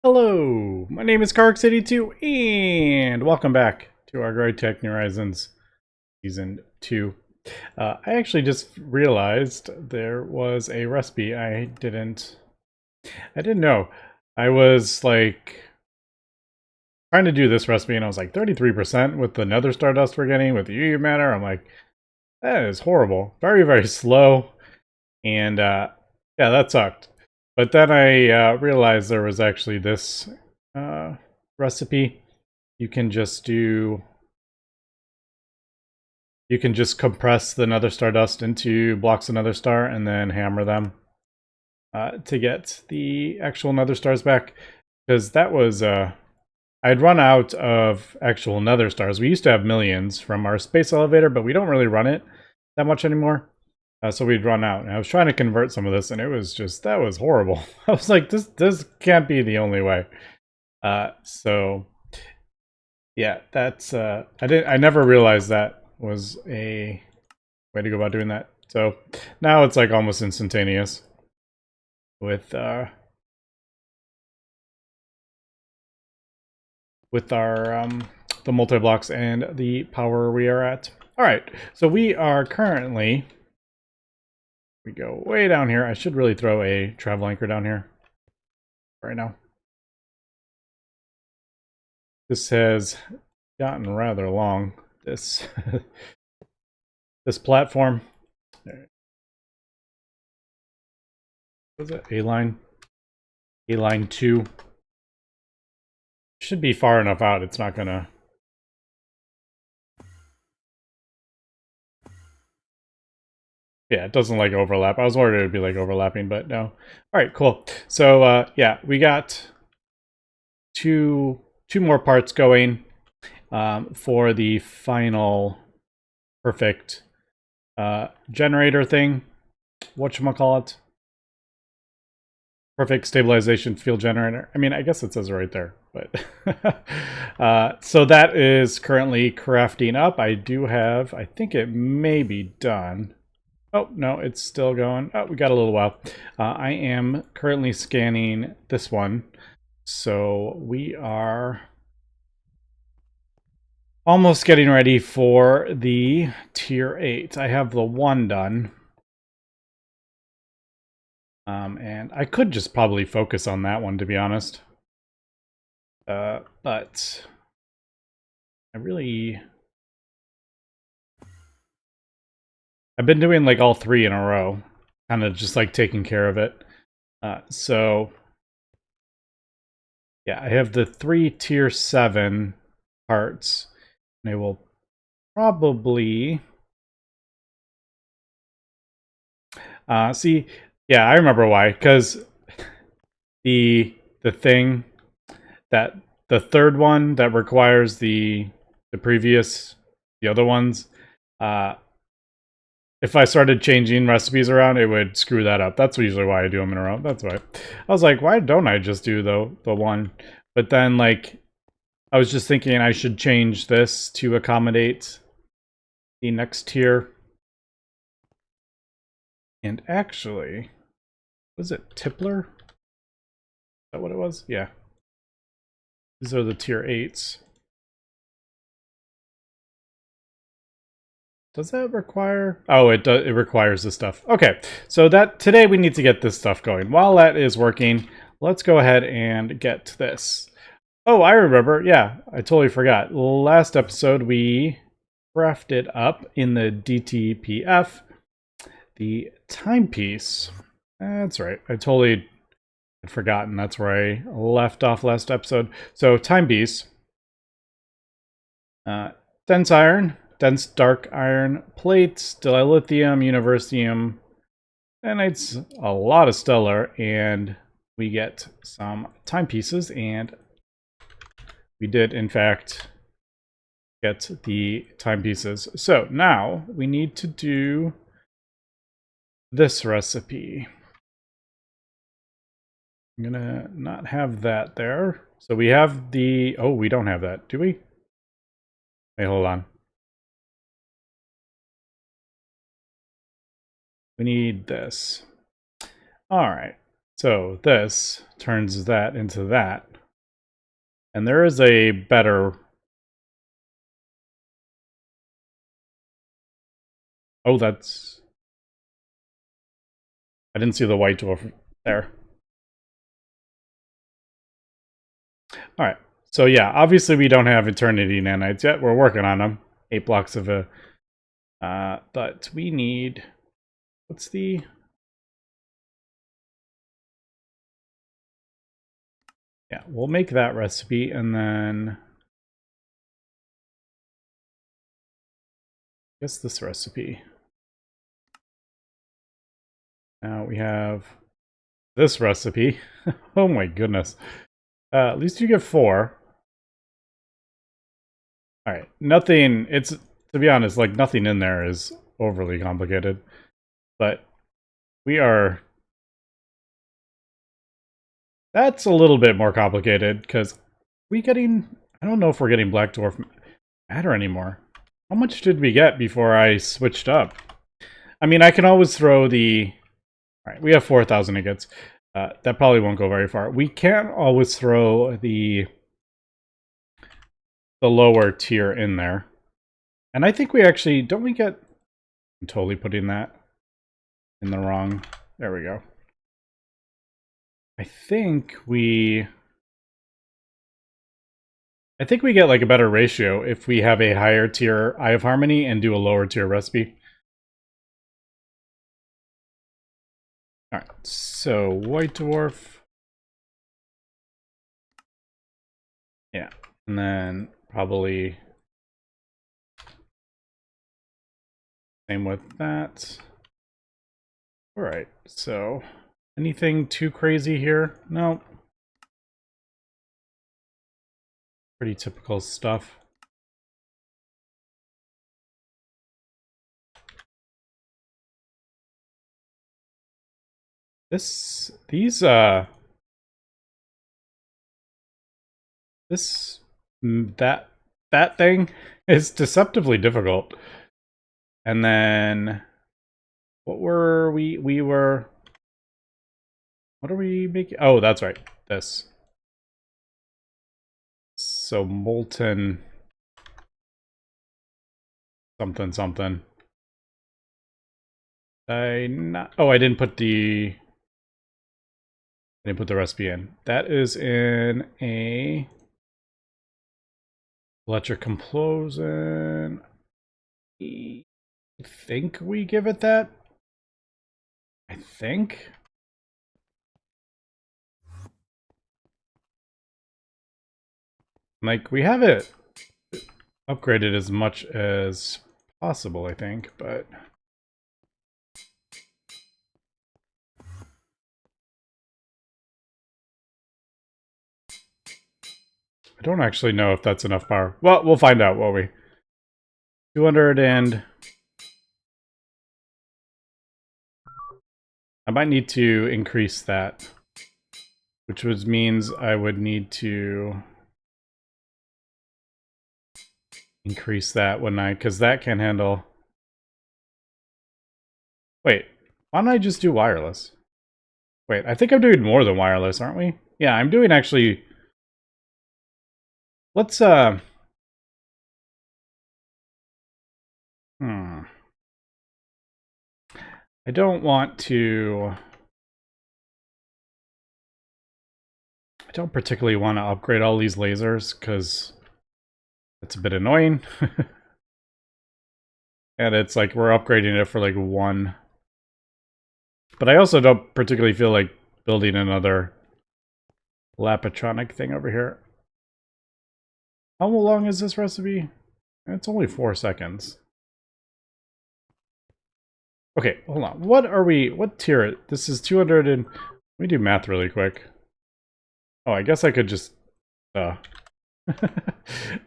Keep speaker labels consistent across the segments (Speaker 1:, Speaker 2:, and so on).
Speaker 1: Hello, my name is CarX82 and welcome back to our GregTech New Horizons Season 2. I actually just realized there was a recipe I didn't know. I was like trying to do this recipe and I was like 33% with the nether stardust we're getting with the UU matter. I'm like, that is horrible. Very, very slow. And yeah, that sucked. But then I realized there was actually this recipe. You can just compress the nether stardust into blocks of nether star and then hammer them to get the actual nether stars back. Because that was I'd run out of actual nether stars. We used to have millions from our space elevator, but we don't really run it that much anymore. So we'd run out, and I was trying to convert some of this, and it was just, that was horrible. I was like, this can't be the only way. So yeah, that's I never realized that was a way to go about doing that. So now it's like almost instantaneous with our the multi-blocks and the power we are at. All right, so we are currently, we go way down here. I should really throw a travel anchor down here right now. This has gotten rather long, this this platform. Was it A-line? A-line 2. Should be far enough out, it's not gonna... Yeah, it doesn't like overlap. I was worried it would be like overlapping, but no. Alright, cool. So yeah, we got two more parts going for the final perfect generator thing. Whatchamacallit? Perfect stabilization field generator. I mean, I guess it says it right there, but so that is currently crafting up. I do have, I think it may be done. Oh, no, it's still going. Oh, we got a little while. I am currently scanning this one. So we are almost getting ready for the tier 8. I have the 1 done. And I could just probably focus on that one, to be honest. But I've been doing like all 3 in a row, kind of just like taking care of it. So yeah, I have the 3 tier 7 parts. And I will probably see. Yeah, I remember why. Because the thing that the third one that requires the other ones, if I started changing recipes around, it would screw that up. That's usually why I do them in a row. That's why. I was like, why don't I just do the one? But then, like, I was just thinking I should change this to accommodate the next tier. And actually, was it Tippler? Is that what it was? Yeah. These are the tier 8s. Does that require? Oh, it does. It requires this stuff. Okay, so that today we need to get this stuff going. While that is working, let's go ahead and get this. Oh, I remember. Yeah, I totally forgot. Last episode we crafted up in the DTPF the timepiece. That's right. I totally had forgotten. That's where I left off last episode. So timepiece, dense iron, dense dark iron plates, dilithium, universium, and it's a lot of stellar, and we get some timepieces, and we did in fact get the timepieces. So now we need to do this recipe. I'm gonna not have that there. So we have the, oh, we don't have that, do we? Wait, hold on. We need this. All right, so this turns that into that. And there is a better... Oh, that's... I didn't see the white dwarf there. Alright, so yeah, obviously we don't have Eternity Nanites yet. We're working on them. 8 blocks of a... but we need... What's the... Yeah, we'll make that recipe, and then... I guess this recipe. Now we have this recipe. Oh my goodness. At least you get 4. Alright, nothing... It's... To be honest, like, nothing in there is overly complicated. But we are... That's a little bit more complicated, because we getting... I don't know if we're getting Black Dwarf Matter anymore. How much did we get before I switched up? I mean, I can always throw the... Alright, we have 4,000 ingots. That probably won't go very far. We can always throw the lower tier in there. And I think we actually... Don't we get... I'm totally putting that in the wrong... There we go. I think we get like a better ratio if we have a higher tier Eye of Harmony and do a lower tier recipe. Alright, so White Dwarf. Yeah, and then probably same with that. Alright, so anything too crazy here? No. Pretty typical stuff. This that thing is deceptively difficult. And then what were we were what are we making? Oh, that's right. This. So molten something something. I didn't put the recipe in. That is in a electric complosion. I think we give it that. I think. Like, we have it upgraded as much as possible, I think, but... I don't actually know if that's enough power. Well, we'll find out, won't we? 200 and... I might need to increase that. Which means I would need to... increase that, wouldn't I? Because that can handle... Wait, why don't I just do wireless? Wait, I think I'm doing more than wireless, aren't we? Yeah, I'm doing actually... Let's, I don't want to... I don't particularly want to upgrade all these lasers, because it's a bit annoying. And it's like we're upgrading it for like 1. But I also don't particularly feel like building another Lapatronic thing over here. How long is this recipe? It's only 4 seconds. Okay, hold on. What tier? This is 200 and... Let me do math really quick. Oh, I guess I could just...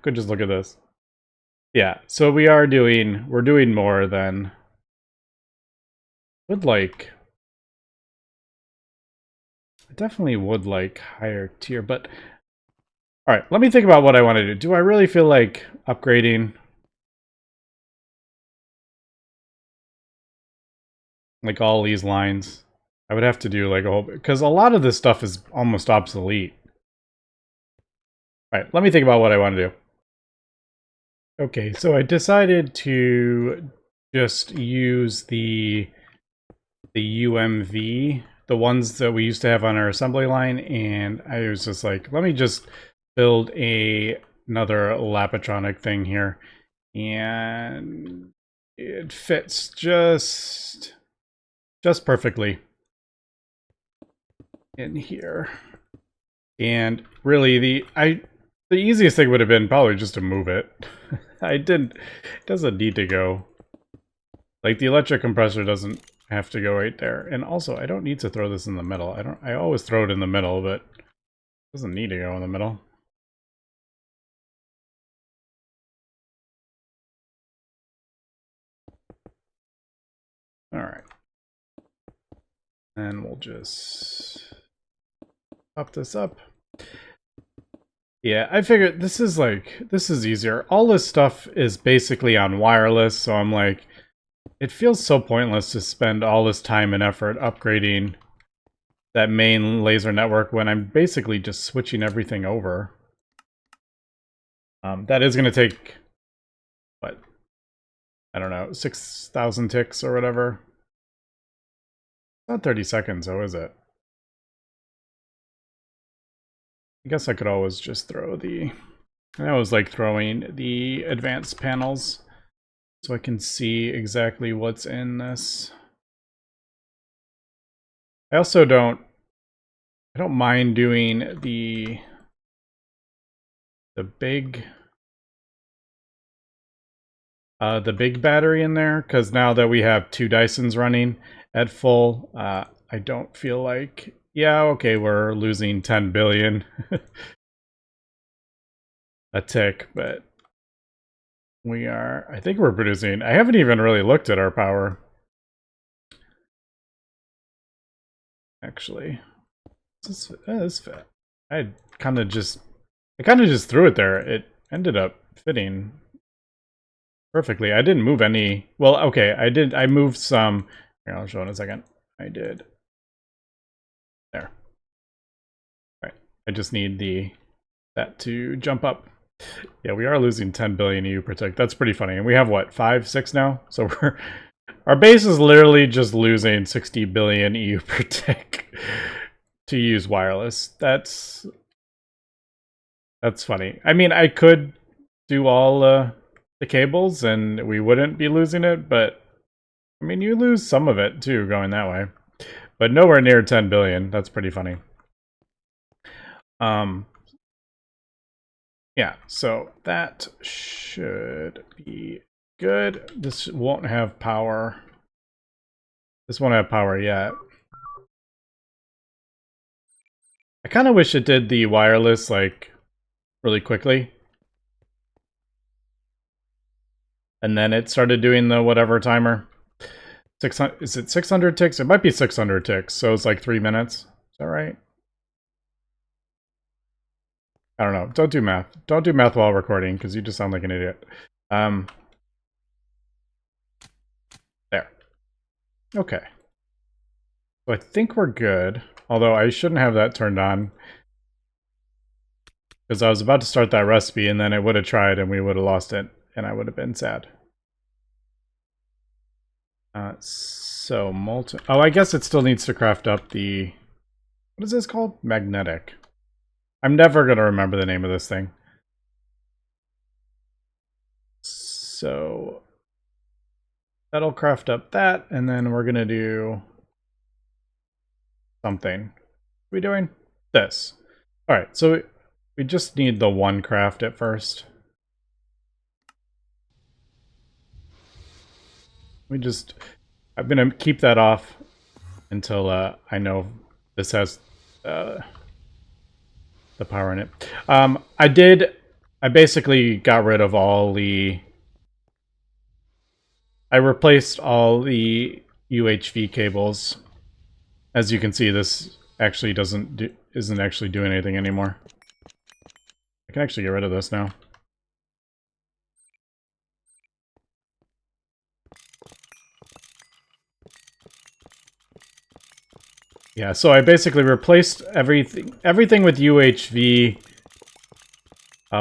Speaker 1: could just look at this. Yeah, so we're doing more than... Would like... I definitely would like higher tier, but... Alright, let me think about what I want to do. Do I really feel like upgrading... like all these lines? I would have to do like a whole... Because a lot of this stuff is almost obsolete. right, let me think about what I want to do. Okay, so I decided to just use the UMV, the ones that we used to have on our assembly line, and I was just like, let me just build another Lapatronic thing here, and it fits just perfectly in here. And really, the easiest thing would have been probably just to move it. It doesn't need to go. Like, the electric compressor doesn't have to go right there. And also, I don't need to throw this in the middle. I always throw it in the middle, but it doesn't need to go in the middle. All right. And we'll just pop this up. Yeah, I figured this is easier. All this stuff is basically on wireless, so I'm like, it feels so pointless to spend all this time and effort upgrading that main laser network when I'm basically just switching everything over. That is going to take, what, I don't know, 6,000 ticks or whatever. Not 30 seconds, though, is it? I guess I could always just throw the... I always like throwing the advanced panels so I can see exactly what's in this. I also don't mind doing the big battery in there, because now that we have 2 Dysons running at full, I don't feel like, yeah, okay, we're losing 10 billion a tick, but I think we're producing, I haven't even really looked at our power. Actually, this fit. I kind of just threw it there. It ended up fitting perfectly. I didn't move any. Well, okay, I moved some. Here, I'll show in a second. I did. There. All right. I just need that to jump up. Yeah, we are losing 10 billion EU per tick. That's pretty funny. And we have what, 5, 6 now? So our base is literally just losing 60 billion EU per tick to use wireless. That's funny. I mean, I could do all the cables and we wouldn't be losing it, but I mean, you lose some of it too going that way. But nowhere near 10 billion. That's pretty funny. Yeah, so that should be good. This won't have power. This won't have power yet. I kind of wish it did the wireless, like, really quickly. And then it started doing the whatever timer. 600, is it 600 ticks? It might be 600 ticks, so it's like 3 minutes. Is that right? I don't know. Don't do math. Don't do math while recording, because you just sound like an idiot. There. Okay. So I think we're good. Although I shouldn't have that turned on, because I was about to start that recipe, and then it would have tried, and we would have lost it, and I would have been sad. So molten... Oh, I guess it still needs to craft up the... What is this called? Magnetic. I'm never going to remember the name of this thing. So that'll craft up that, and then we're going to do something. What are we doing? This. All right, so we just need the one craft at first. I'm going to keep that off until I know this has the power in it. I basically got rid of all the... I replaced all the UHV cables. As you can see, this actually isn't actually doing anything anymore. I can actually get rid of this now. Yeah, so I basically replaced everything with UHV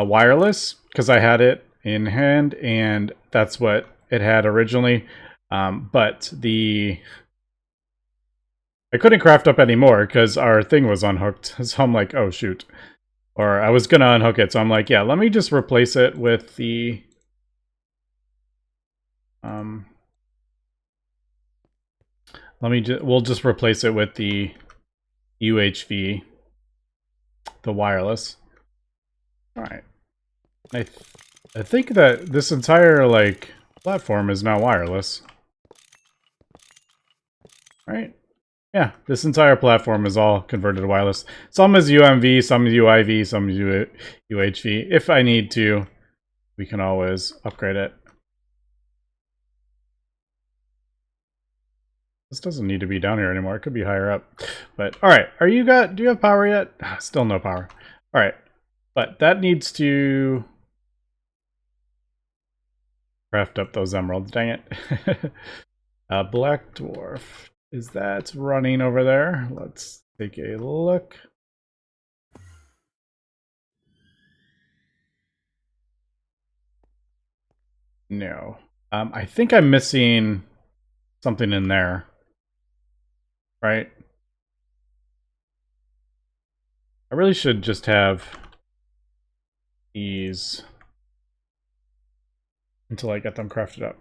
Speaker 1: wireless because I had it in hand and that's what it had originally. But I couldn't craft up anymore because our thing was unhooked. So I'm like, oh shoot. Or I was gonna unhook it, so I'm like, yeah, let me just replace it with the we'll just replace it with the UHV, the wireless. All right. I think that this entire like platform is now wireless. Right? Yeah, this entire platform is all converted to wireless. Some is UMV, some is UIV, some is UHV. If I need to, we can always upgrade it. This doesn't need to be down here anymore. It could be higher up. But all right, do you have power yet? Still no power. All right. But that needs to craft up those emeralds, dang it. Black dwarf. Is that running over there? Let's take a look. No. I think I'm missing something in there. Right? I really should just have these until I get them crafted up.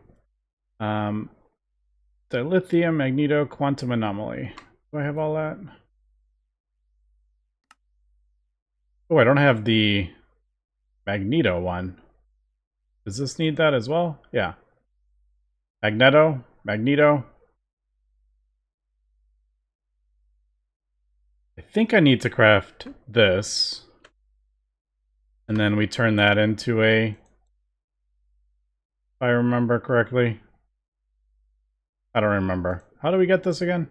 Speaker 1: The lithium, magneto, quantum anomaly. Do I have all that? Oh, I don't have the magneto one. Does this need that as well? Yeah. Magneto. I think I need to craft this. And then we turn that into a... If I remember correctly. I don't remember. How do we get this again?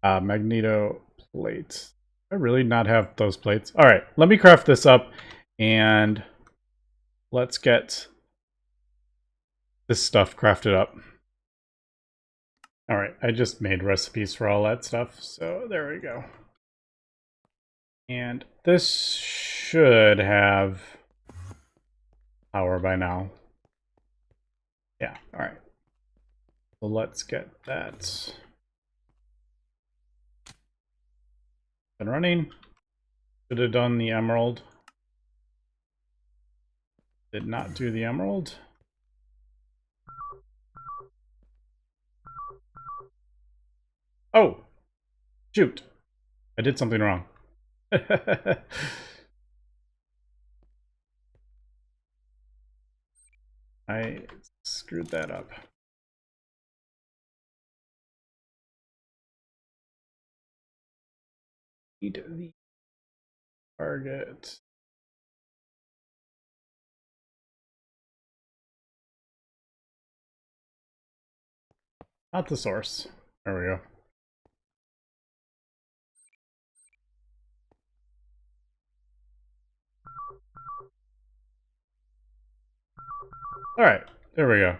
Speaker 1: Magneto plates. I really not have those plates. All right, let me craft this up and let's get this stuff crafted up. All right, I just made recipes for all that stuff, so there we go. And this should have power by now. Yeah, all right. So let's get that been running. Should have done the emerald. Did not do the emerald. Oh, shoot. I did something wrong. I screwed that up. Need the target. Not the source. There we go. All right, there we go.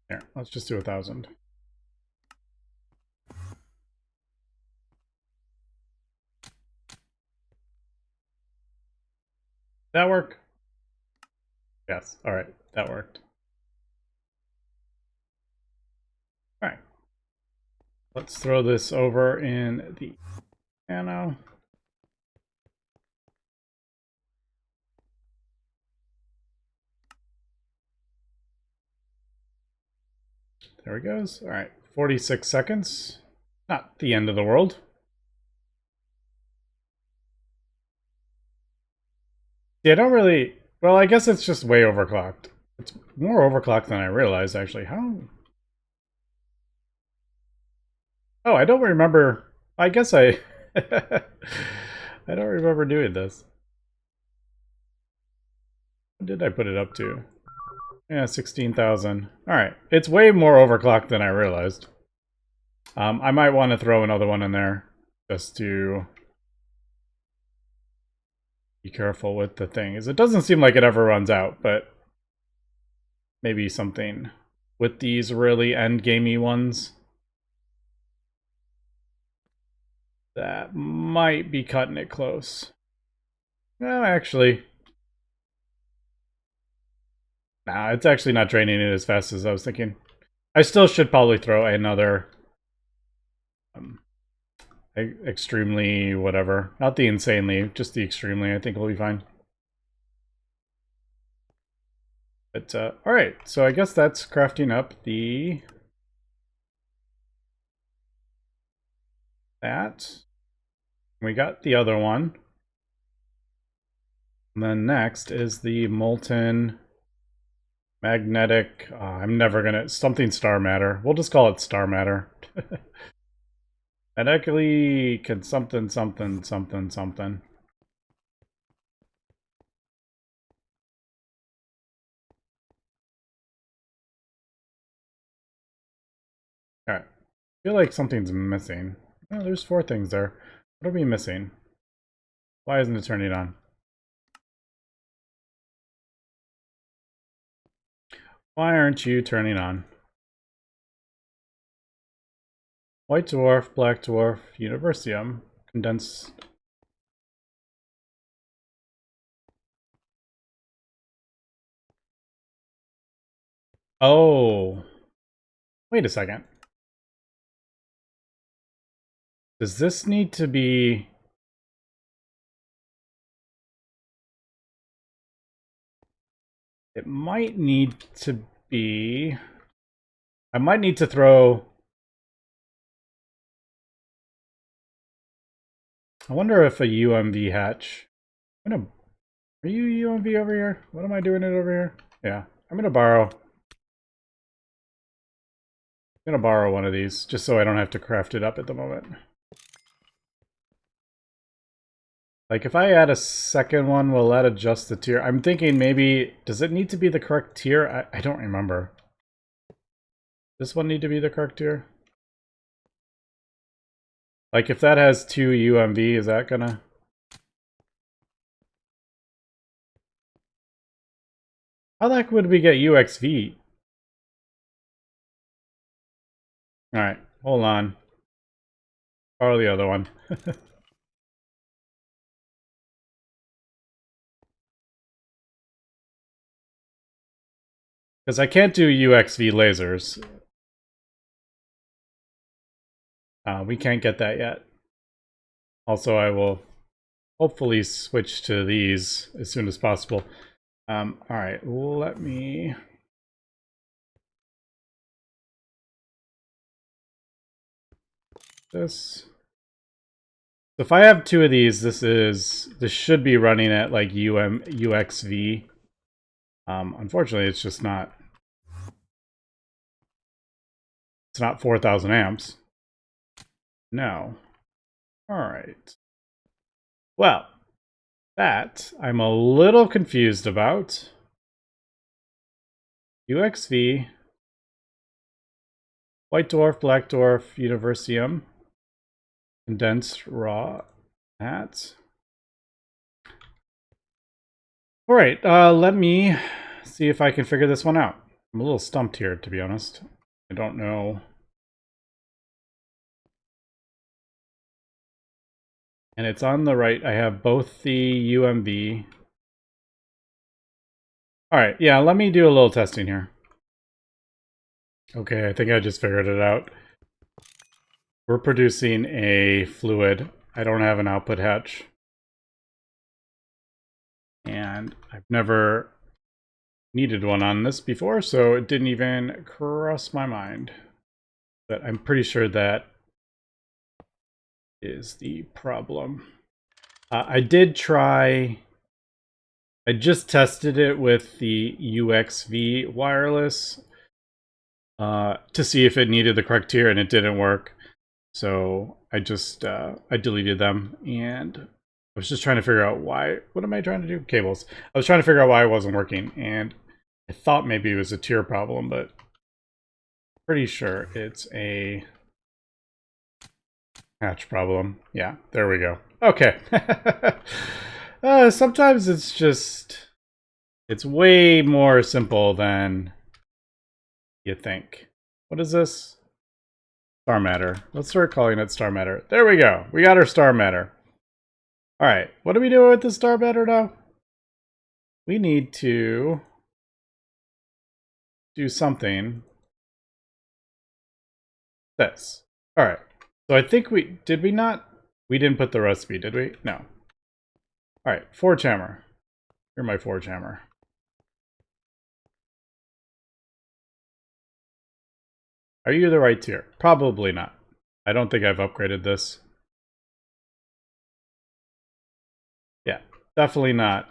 Speaker 1: Here, let's just do 1,000. That work? Yes. All right, that worked. All right. Let's throw this over in the piano. There it goes. All right, 46 seconds. Not the end of the world. Yeah, I don't really... Well, I guess it's just way overclocked. It's more overclocked than I realized, actually. How... Oh, I don't remember... I guess I... I don't remember doing this. What did I put it up to? Yeah, 16,000. Alright, it's way more overclocked than I realized. I might want to throw another one in there, just to be careful with the things. It doesn't seem like it ever runs out, but maybe something with these really endgamey ones. That might be cutting it close. No, actually. Nah, it's actually not draining it as fast as I was thinking. I still should probably throw another um, extremely whatever. Not the insanely, just the extremely. I think will be fine. But, alright. So I guess that's crafting up the... that. We got the other one. And then next is the molten magnetic... I'm never gonna... something star matter. We'll just call it star matter. Magnetically can something. Alright. I feel like something's missing. Oh, there's 4 things there. What are we missing? Why isn't it turning on? Why aren't you turning on? White dwarf, black dwarf, universium, condensed. Oh. Wait a second. Does this need to be... It might need to be... I might need to throw... I wonder if a UMV hatch... Are you UMV over here? What am I doing it over here? Yeah, I'm gonna borrow one of these, just so I don't have to craft it up at the moment. Like, if I add a second one, will that adjust the tier? I'm thinking maybe... Does it need to be the correct tier? I don't remember. This one need to be the correct tier? Like, if that has 2 UMV, is that gonna... How the heck would we get UXV? Alright, hold on. Borrow the other one. Because I can't do UXV lasers. We can't get that yet. Also, I will hopefully switch to these as soon as possible. Alright, let me... This... So if I have 2 of these, this should be running at like UXV. Unfortunately, it's just not... It's not 4,000 amps. No. Alright. Well, that I'm a little confused about. UXV, white dwarf, black dwarf, universium, condensed raw, that. Alright, let me see if I can figure this one out. I'm a little stumped here, to be honest. I don't know. And it's on the right. I have both the UMV. Alright, yeah, let me do a little testing here. Okay, I think I just figured it out. We're producing a fluid. I don't have an output hatch. And I've never needed one on this before, so it didn't even cross my mind. But I'm pretty sure that is the problem. I did try... I just tested it with the UXV wireless to see if it needed the correct tier, and it didn't work. So I just I deleted them, and I was just trying to figure out why. What am I trying to do? Cables. I was trying to figure out why it wasn't working, and I thought maybe it was a tier problem, but pretty sure it's a hatch problem. Yeah, there we go. Okay. Sometimes it's just... It's way more simple than you think. What is this? Star matter. Let's start calling it star matter. There we go. We got our star matter. All right. What do we do with the star matter now? We need to do something. This. All right. So I think we didn't put the recipe, did we? No. All right. Forge hammer. You're my forge hammer. Are you the right tier? Probably not. I don't think I've upgraded this. Yeah, definitely not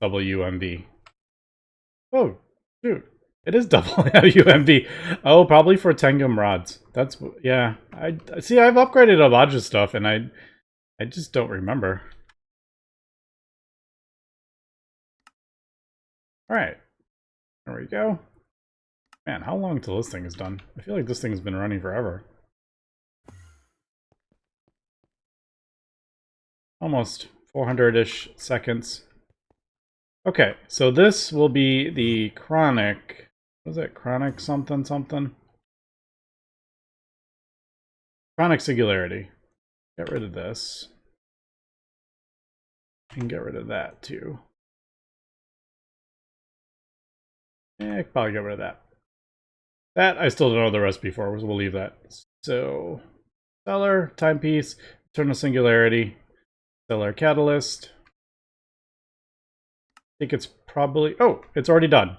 Speaker 1: WMV. Oh, shoot. It is WMV. Oh, probably for Tengum rods. That's, yeah. I see, I've upgraded a bunch of stuff, and I just don't remember. Alright. There we go. Man, how long till this thing is done? I feel like this thing's been running forever. Almost 400-ish seconds. Okay, so this will be the chronic... What is it? Chronic something something? Chronic singularity. Get rid of this. And get rid of that too. I could probably get rid of that. That I still don't know the recipe for, so we'll leave that. So, stellar, timepiece, eternal singularity, stellar catalyst. I think it's probably... Oh, it's already done.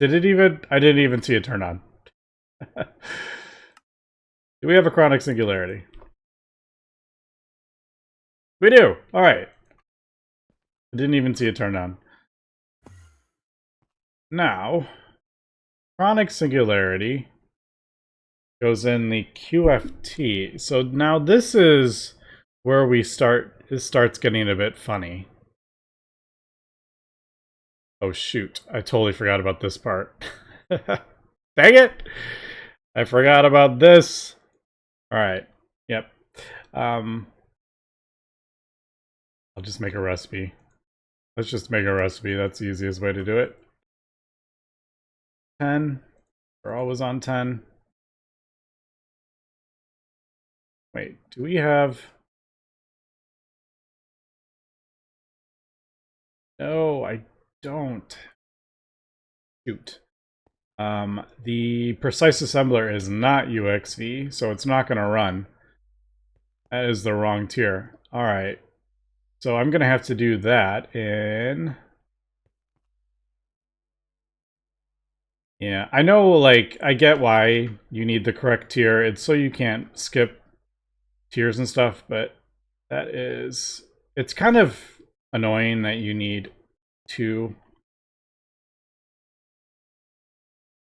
Speaker 1: Did it even... I didn't even see it turn on. Do we have a chronic singularity? We do! Alright. I didn't even see it turn on. Now, chronic singularity goes in the QFT. So now this is where it starts getting a bit funny. Oh shoot, I totally forgot about this part. Dang it! I forgot about this. Alright, yep. I'll just make a recipe. Let's just make a recipe, that's the easiest way to do it. 10. We're always on 10. Wait, do we have... No, I don't. Shoot. The precise assembler is not UXV, so it's not going to run. That is the wrong tier. Alright. So I'm going to have to do that in... Yeah, I know, like, I get why you need the correct tier. It's so you can't skip tiers and stuff, but that is... It's kind of annoying that you need two...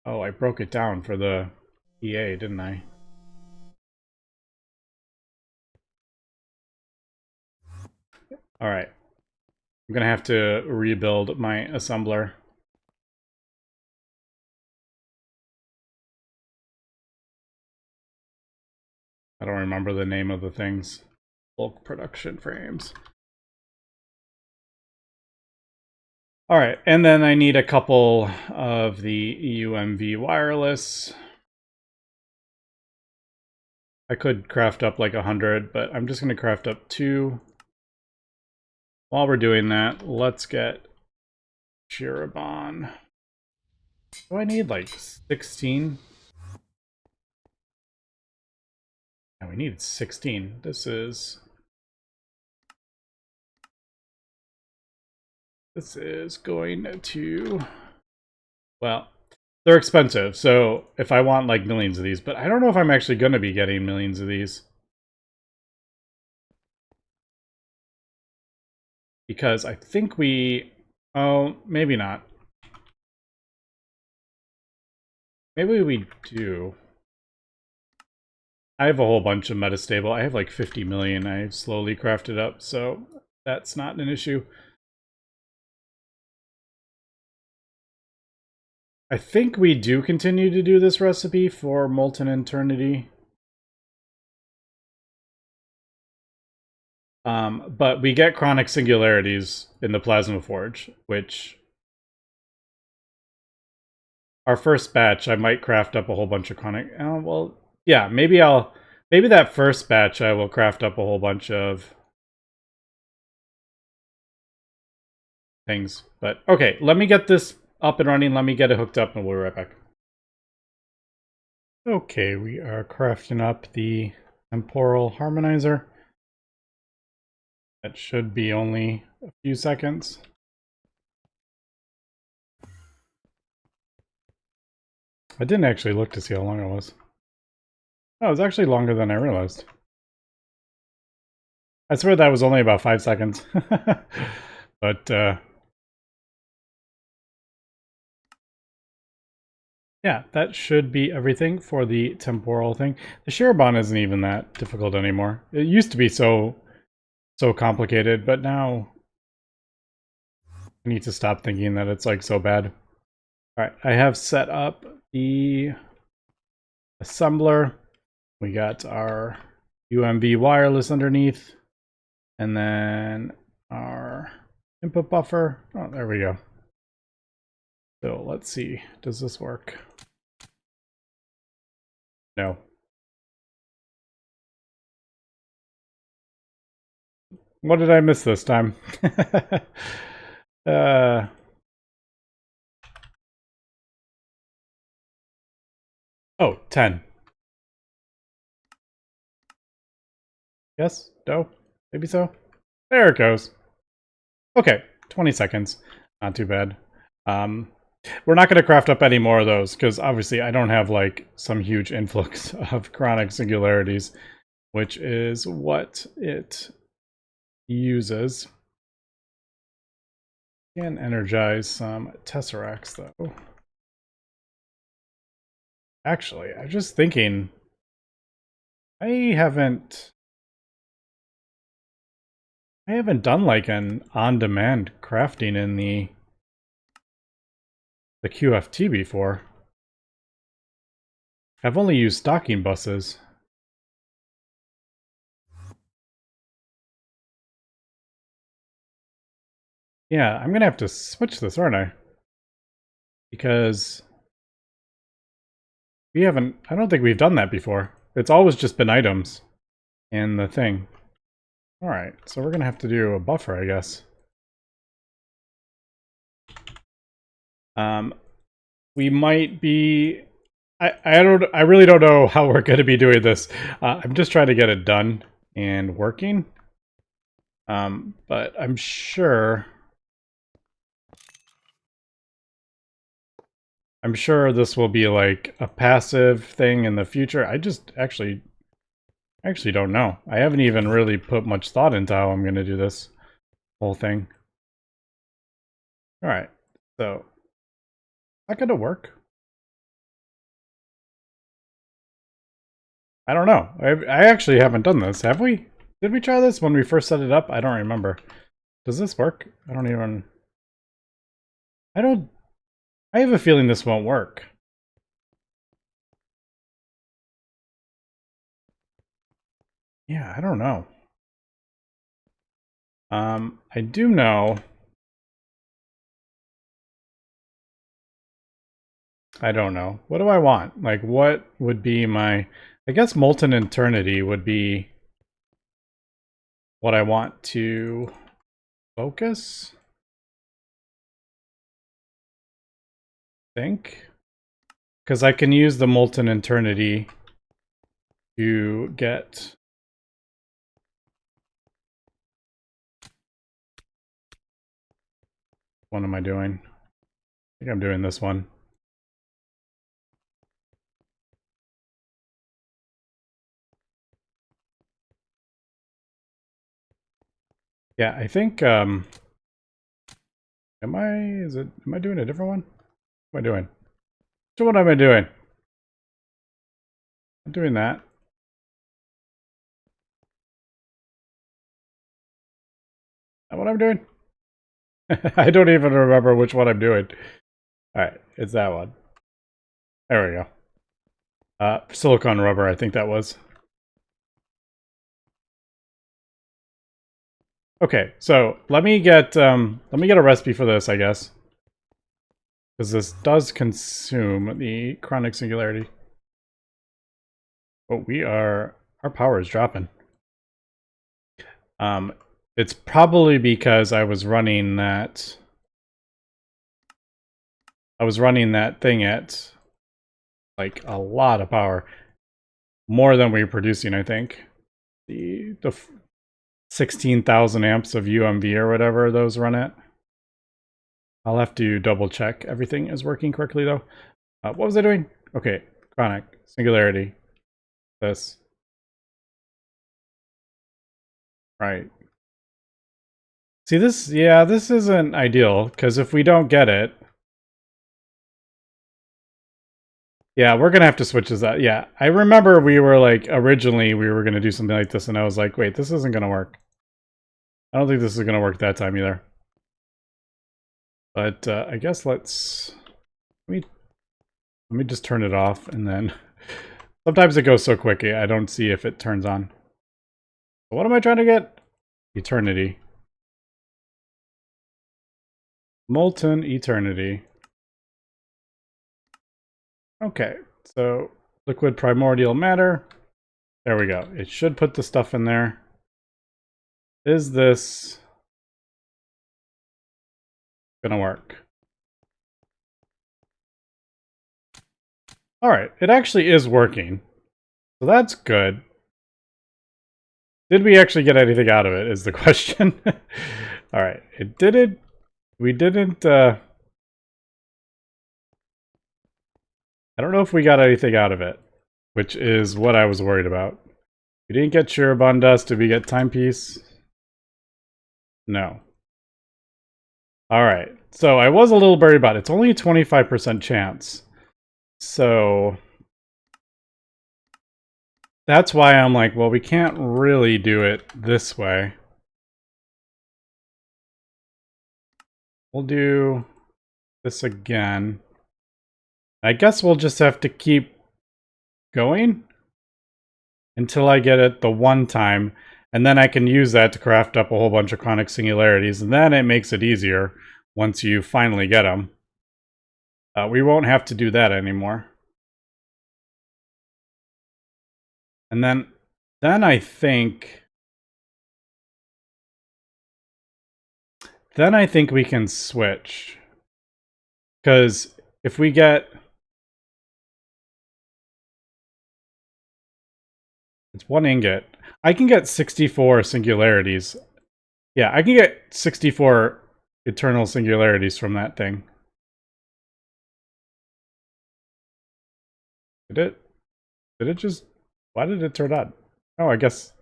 Speaker 1: Oh, I broke it down for the EA, didn't I? Alright. I'm gonna have to rebuild my assembler. I don't remember the name of the things. Bulk production frames. Alright, and then I need a couple of the EUMV wireless. I could craft up like 100, but I'm just going to craft up 2. While we're doing that, let's get Shirabon. Do I need like 16? No, we need 16. This is going to... Well, they're expensive, so if I want like millions of these, but I don't know if I'm actually going to be getting millions of these. Because I think we... Oh, maybe not. Maybe we do. I have a whole bunch of metastable. I have like 50 million. I've slowly crafted up, so that's not an issue. I think we do continue to do this recipe for Molten Eternity. But we get chronic singularities in the Plasma Forge, which... Our first batch, I might craft up a whole bunch of chronic... well, Yeah, maybe that first batch I will craft up a whole bunch of things. But okay, let me get this up and running. Let me get it hooked up and we'll be right back. Okay, we are crafting up the temporal harmonizer. That should be only a few seconds. I didn't actually look to see how long it was. Oh, it was actually longer than I realized. I swear that was only about 5 seconds. But, yeah, that should be everything for the temporal thing. The Shirobon isn't even that difficult anymore. It used to be so complicated, but now I need to stop thinking that it's like so bad. Alright, I have set up the assembler. We got our UMB wireless underneath, and then our input buffer. Oh, there we go. So let's see, does this work? No. What did I miss this time? uh, oh, 10. Yes? No? Maybe so? There it goes. Okay, 20 seconds. Not too bad. We're not going to craft up any more of those, because obviously I don't have like some huge influx of chronic singularities, which is what it uses. Can energize some tesseracts though. Actually, I'm just thinking, I haven't done like an on-demand crafting in the QFT before. I've only used stocking buses. Yeah, I'm gonna have to switch this, aren't I? Because I don't think we've done that before. It's always just been items in the thing. Alright, so we're gonna have to do a buffer, I guess. We might be... I really don't know how we're gonna be doing this. I'm just trying to get it done and working. But I'm sure this will be like a passive thing in the future. I just actually don't know. I haven't even really put much thought into how I'm going to do this whole thing. All right, so is that going to work? I don't know. I actually haven't done this. Have we? Did we try this when we first set it up? I don't remember. Does this work? I don't even... I have a feeling this won't work. Yeah, I don't know. I do know... I don't know. What do I want? Like, what would be my... I guess Molten Eternity would be what I want to focus? Think? Because I can use the Molten Eternity to get... What am I doing? I think I'm doing this one. Yeah, I think, am I doing a different one? What am I doing? So what am I doing? I'm doing that. Is that what I'm doing? I don't even remember which one I'm doing. Alright, it's that one. There we go. Silicon rubber, I think that was. Okay, so let me get a recipe for this, I guess. Because this does consume the chronic singularity. Oh, our power is dropping. It's probably because I was running that thing at like a lot of power. More than we were producing, I think. The 16,000 amps of UMV or whatever those run at. I'll have to double check everything is working correctly though. What was I doing? Okay, chronic, singularity, this. Right. See this, yeah, this isn't ideal, because if we don't get it, yeah, we're gonna have to switch this out. Yeah, I remember we were like, originally we were gonna do something like this, and I was like, wait, this isn't gonna work. I don't think this is gonna work that time either. But I guess let me just turn it off, and then sometimes it goes so quick I don't see if it turns on. What am I trying to get? Eternity. Molten Eternity. Okay, so liquid primordial matter. There we go. It should put the stuff in there. Is this gonna work? Alright, it actually is working. So that's good. Did we actually get anything out of it is the question. Alright, it didn't. We didn't, I don't know if we got anything out of it, which is what I was worried about. We didn't get Shurabun Dust. Did we get Timepiece? No. Alright, so I was a little worried about it. It's only a 25% chance. So that's why I'm like, well, we can't really do it this way. We'll do this again. I guess we'll just have to keep going until I get it the one time, and then I can use that to craft up a whole bunch of chronic singularities, and then it makes it easier once you finally get them. We won't have to do that anymore. And then I think we can switch. Because if we get... It's one ingot. I can get 64 singularities. Yeah, I can get 64 eternal singularities from that thing. Did it just... Why did it turn on? Oh, I guess...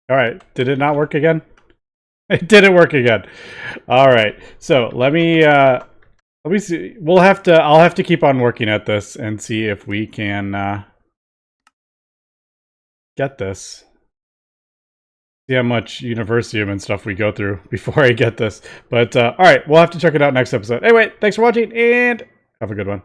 Speaker 1: Alright, did it not work again? It didn't work again. Alright, so let me see. I'll have to keep on working at this and see if we can get this. See how much Universium and stuff we go through before I get this. But alright, we'll have to check it out next episode. Anyway, thanks for watching and have a good one.